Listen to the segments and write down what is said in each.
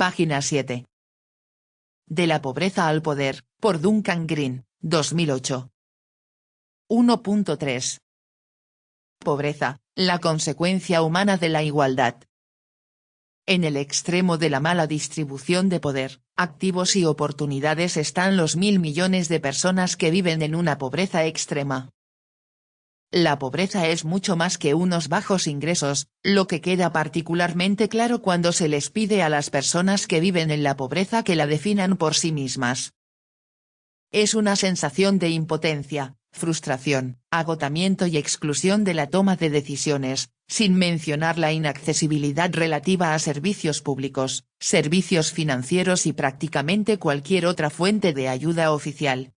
Página 7. De la pobreza al poder, por Duncan Green, 2008. 1.3. Pobreza, la consecuencia humana de la igualdad. En el extremo de la mala distribución de poder, activos y oportunidades están los 1.000 millones de personas que viven en una pobreza extrema. La pobreza es mucho más que unos bajos ingresos, lo que queda particularmente claro cuando se les pide a las personas que viven en la pobreza que la definan por sí mismas. Es una sensación de impotencia, frustración, agotamiento y exclusión de la toma de decisiones, sin mencionar la inaccesibilidad relativa a servicios públicos, servicios financieros y prácticamente cualquier otra fuente de ayuda oficial.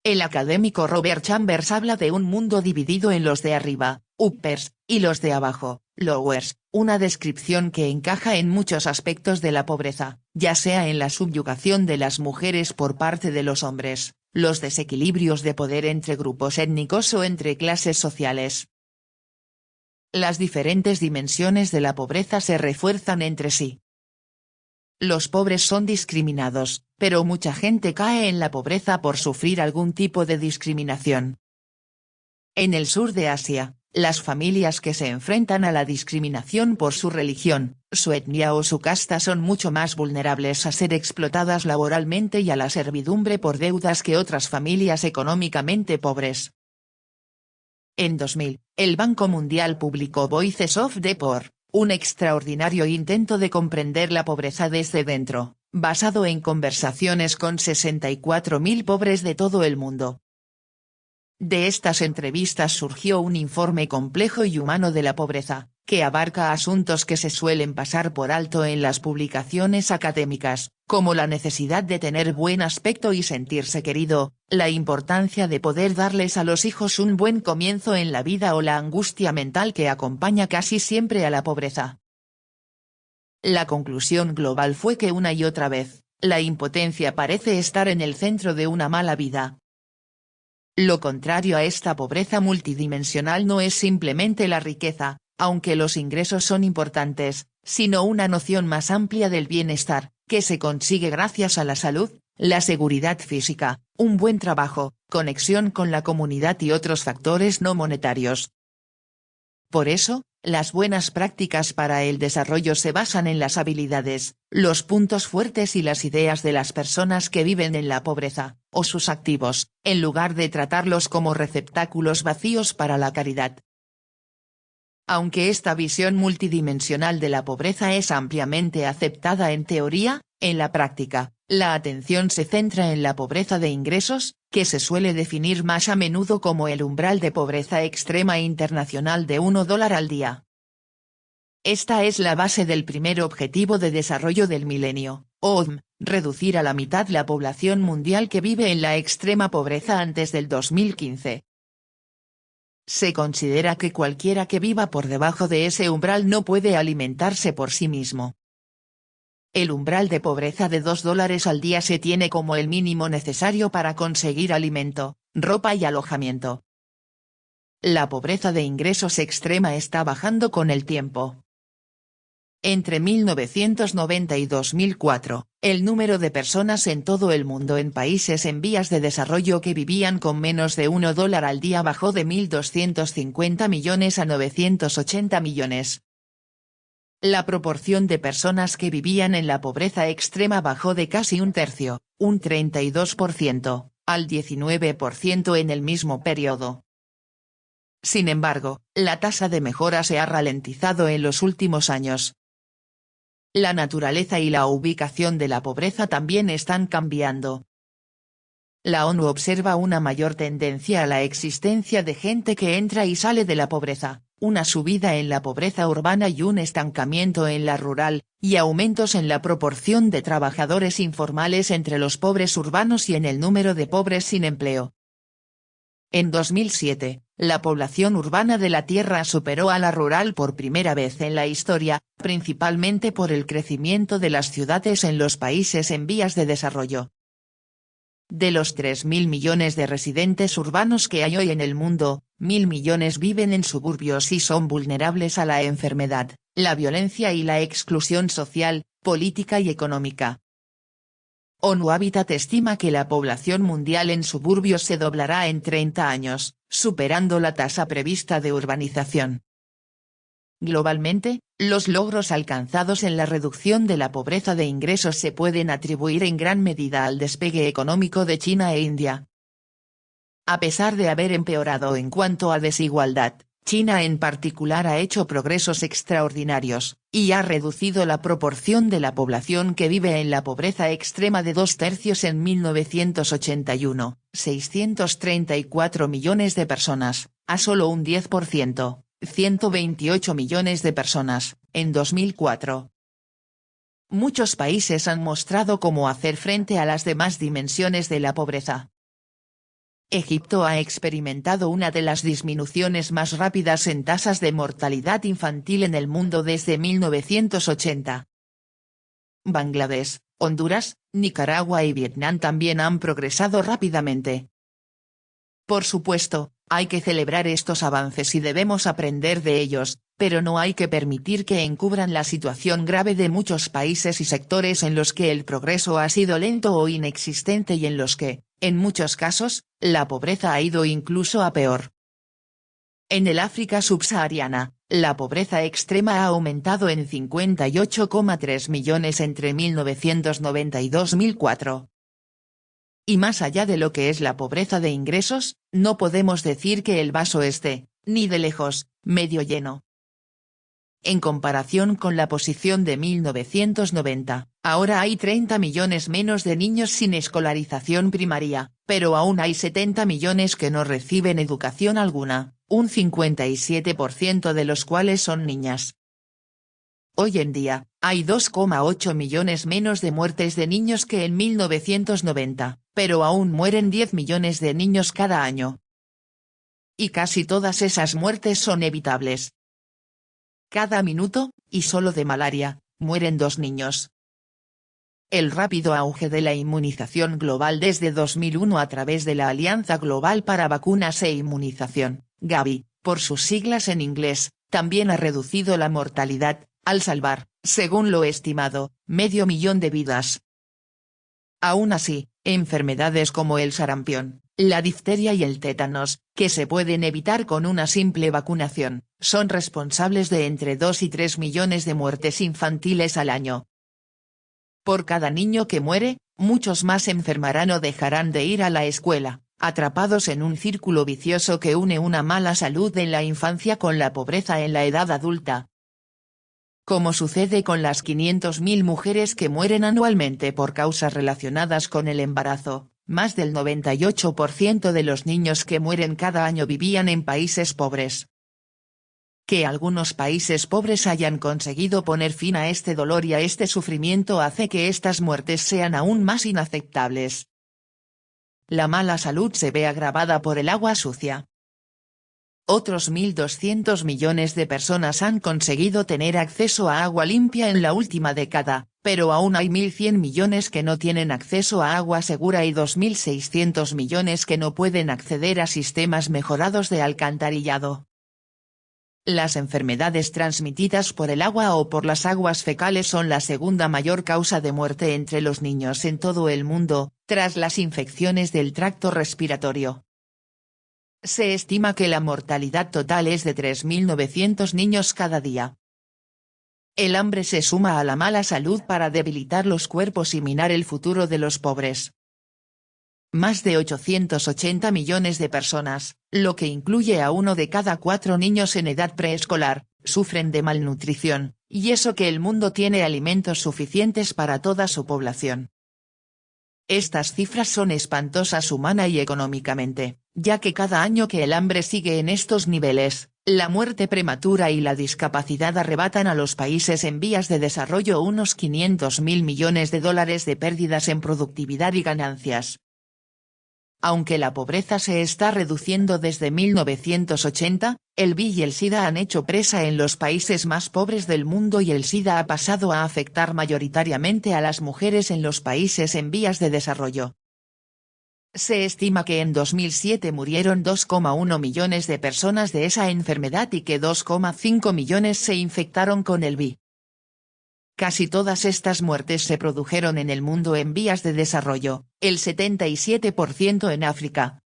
El académico Robert Chambers habla de un mundo dividido en los de arriba, uppers, y los de abajo, lowers, una descripción que encaja en muchos aspectos de la pobreza, ya sea en la subyugación de las mujeres por parte de los hombres, los desequilibrios de poder entre grupos étnicos o entre clases sociales. Las diferentes dimensiones de la pobreza se refuerzan entre sí. Los pobres son discriminados, pero mucha gente cae en la pobreza por sufrir algún tipo de discriminación. En el sur de Asia, las familias que se enfrentan a la discriminación por su religión, su etnia o su casta son mucho más vulnerables a ser explotadas laboralmente y a la servidumbre por deudas que otras familias económicamente pobres. En 2000, el Banco Mundial publicó Voices of the Poor, un extraordinario intento de comprender la pobreza desde dentro, basado en conversaciones con 64.000 pobres de todo el mundo. De estas entrevistas surgió un informe complejo y humano de la pobreza, que abarca asuntos que se suelen pasar por alto en las publicaciones académicas, como la necesidad de tener buen aspecto y sentirse querido, la importancia de poder darles a los hijos un buen comienzo en la vida o la angustia mental que acompaña casi siempre a la pobreza. La conclusión global fue que una y otra vez, la impotencia parece estar en el centro de una mala vida. Lo contrario a esta pobreza multidimensional no es simplemente la riqueza, aunque los ingresos son importantes, sino una noción más amplia del bienestar, que se consigue gracias a la salud, la seguridad física, un buen trabajo, conexión con la comunidad y otros factores no monetarios. Por eso, las buenas prácticas para el desarrollo se basan en las habilidades, los puntos fuertes y las ideas de las personas que viven en la pobreza, o sus activos, en lugar de tratarlos como receptáculos vacíos para la caridad. Aunque esta visión multidimensional de la pobreza es ampliamente aceptada en teoría, en la práctica, la atención se centra en la pobreza de ingresos, que se suele definir más a menudo como el umbral de pobreza extrema internacional de $1 al día. Esta es la base del primer objetivo de desarrollo del milenio, ODM, reducir a la mitad la población mundial que vive en la extrema pobreza antes del 2015. Se considera que cualquiera que viva por debajo de ese umbral no puede alimentarse por sí mismo. El umbral de pobreza de $2 al día se tiene como el mínimo necesario para conseguir alimento, ropa y alojamiento. La pobreza de ingresos extrema está bajando con el tiempo. Entre 1990 y 2004, el número de personas en todo el mundo en países en vías de desarrollo que vivían con menos de $1 al día bajó de 1.250 millones a 980 millones. La proporción de personas que vivían en la pobreza extrema bajó de casi un tercio, un 32%, al 19% en el mismo periodo. Sin embargo, la tasa de mejora se ha ralentizado en los últimos años. La naturaleza y la ubicación de la pobreza también están cambiando. La ONU observa una mayor tendencia a la existencia de gente que entra y sale de la pobreza, una subida en la pobreza urbana y un estancamiento en la rural, y aumentos en la proporción de trabajadores informales entre los pobres urbanos y en el número de pobres sin empleo. En 2007, la población urbana de la Tierra superó a la rural por primera vez en la historia, principalmente por el crecimiento de las ciudades en los países en vías de desarrollo. De los 3.000 millones de residentes urbanos que hay hoy en el mundo, 1.000 millones viven en suburbios y son vulnerables a la enfermedad, la violencia y la exclusión social, política y económica. ONU Habitat estima que la población mundial en suburbios se doblará en 30 años, superando la tasa prevista de urbanización. Globalmente, los logros alcanzados en la reducción de la pobreza de ingresos se pueden atribuir en gran medida al despegue económico de China e India. A pesar de haber empeorado en cuanto a desigualdad, China en particular ha hecho progresos extraordinarios, y ha reducido la proporción de la población que vive en la pobreza extrema de 2/3 en 1981, 634 millones de personas, a solo un 10%, 128 millones de personas, en 2004. Muchos países han mostrado cómo hacer frente a las demás dimensiones de la pobreza. Egipto ha experimentado una de las disminuciones más rápidas en tasas de mortalidad infantil en el mundo desde 1980. Bangladesh, Honduras, Nicaragua y Vietnam también han progresado rápidamente. Por supuesto, hay que celebrar estos avances y debemos aprender de ellos, pero no hay que permitir que encubran la situación grave de muchos países y sectores en los que el progreso ha sido lento o inexistente y en los que, en muchos casos, la pobreza ha ido incluso a peor. En el África subsahariana, la pobreza extrema ha aumentado en 58,3 millones entre 1990 y 2004. Y más allá de lo que es la pobreza de ingresos, no podemos decir que el vaso esté, ni de lejos, medio lleno. En comparación con la posición de 1990, ahora hay 30 millones menos de niños sin escolarización primaria, pero aún hay 70 millones que no reciben educación alguna, un 57% de los cuales son niñas. Hoy en día, hay 2,8 millones menos de muertes de niños que en 1990, pero aún mueren 10 millones de niños cada año. Y casi todas esas muertes son evitables. Cada minuto, y solo de malaria, mueren 2 niños. El rápido auge de la inmunización global desde 2001 a través de la Alianza Global para Vacunas e Inmunización, Gavi, por sus siglas en inglés, también ha reducido la mortalidad, al salvar, según lo estimado, 500.000 de vidas. Aún así, enfermedades como el sarampión, la difteria y el tétanos, que se pueden evitar con una simple vacunación, son responsables de entre 2 y 3 millones de muertes infantiles al año. Por cada niño que muere, muchos más enfermarán o dejarán de ir a la escuela, atrapados en un círculo vicioso que une una mala salud en la infancia con la pobreza en la edad adulta. Como sucede con las 500.000 mujeres que mueren anualmente por causas relacionadas con el embarazo, más del 98% de los niños que mueren cada año vivían en países pobres. Que algunos países pobres hayan conseguido poner fin a este dolor y a este sufrimiento hace que estas muertes sean aún más inaceptables. La mala salud se ve agravada por el agua sucia. Otros 1.200 millones de personas han conseguido tener acceso a agua limpia en la última década, pero aún hay 1.100 millones que no tienen acceso a agua segura y 2.600 millones que no pueden acceder a sistemas mejorados de alcantarillado. Las enfermedades transmitidas por el agua o por las aguas fecales son la segunda mayor causa de muerte entre los niños en todo el mundo, tras las infecciones del tracto respiratorio. Se estima que la mortalidad total es de 3.900 niños cada día. El hambre se suma a la mala salud para debilitar los cuerpos y minar el futuro de los pobres. Más de 880 millones de personas, lo que incluye a 1 de cada 4 niños en edad preescolar, sufren de malnutrición, y eso que el mundo tiene alimentos suficientes para toda su población. Estas cifras son espantosas humana y económicamente, ya que cada año que el hambre sigue en estos niveles, la muerte prematura y la discapacidad arrebatan a los países en vías de desarrollo unos 500.000 millones de dólares de pérdidas en productividad y ganancias. Aunque la pobreza se está reduciendo desde 1980, el VIH y el SIDA han hecho presa en los países más pobres del mundo y el SIDA ha pasado a afectar mayoritariamente a las mujeres en los países en vías de desarrollo. Se estima que en 2007 murieron 2,1 millones de personas de esa enfermedad y que 2,5 millones se infectaron con el VIH. Casi todas estas muertes se produjeron en el mundo en vías de desarrollo, el 77% en África.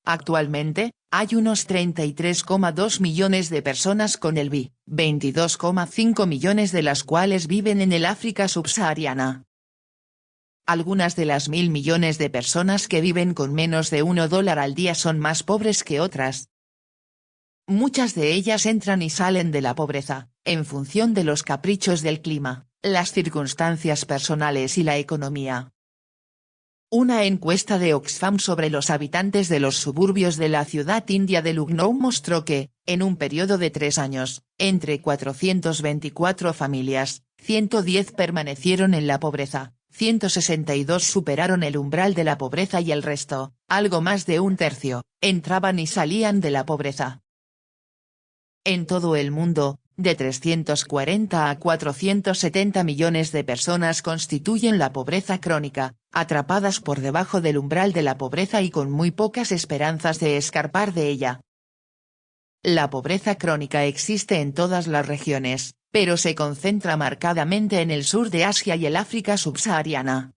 Actualmente, hay unos 33,2 millones de personas con el VIH, 22,5 millones de las cuales viven en el África subsahariana. Algunas de las 1.000 millones de personas que viven con menos de $1 al día son más pobres que otras. Muchas de ellas entran y salen de la pobreza, en función de los caprichos del clima, las circunstancias personales y la economía. Una encuesta de Oxfam sobre los habitantes de los suburbios de la ciudad india de Lucknow mostró que, en un periodo de 3 años, entre 424 familias, 110 permanecieron en la pobreza, 162 superaron el umbral de la pobreza y el resto, algo más de un tercio, entraban y salían de la pobreza. En todo el mundo, de 340 a 470 millones de personas constituyen la pobreza crónica, atrapadas por debajo del umbral de la pobreza y con muy pocas esperanzas de escapar de ella. La pobreza crónica existe en todas las regiones, pero se concentra marcadamente en el sur de Asia y el África subsahariana.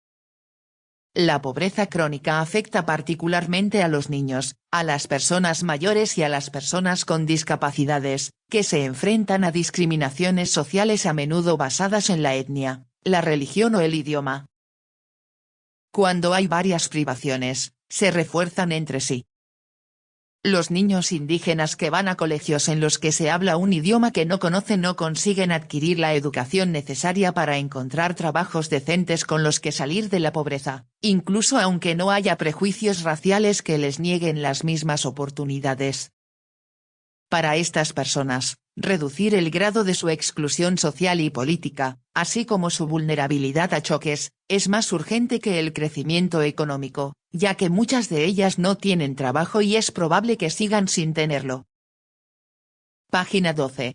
La pobreza crónica afecta particularmente a los niños, a las personas mayores y a las personas con discapacidades, que se enfrentan a discriminaciones sociales a menudo basadas en la etnia, la religión o el idioma. Cuando hay varias privaciones, se refuerzan entre sí. Los niños indígenas que van a colegios en los que se habla un idioma que no conocen no consiguen adquirir la educación necesaria para encontrar trabajos decentes con los que salir de la pobreza, incluso aunque no haya prejuicios raciales que les nieguen las mismas oportunidades. Para estas personas, reducir el grado de su exclusión social y política, así como su vulnerabilidad a choques, es más urgente que el crecimiento económico, ya que muchas de ellas no tienen trabajo y es probable que sigan sin tenerlo. Página 12.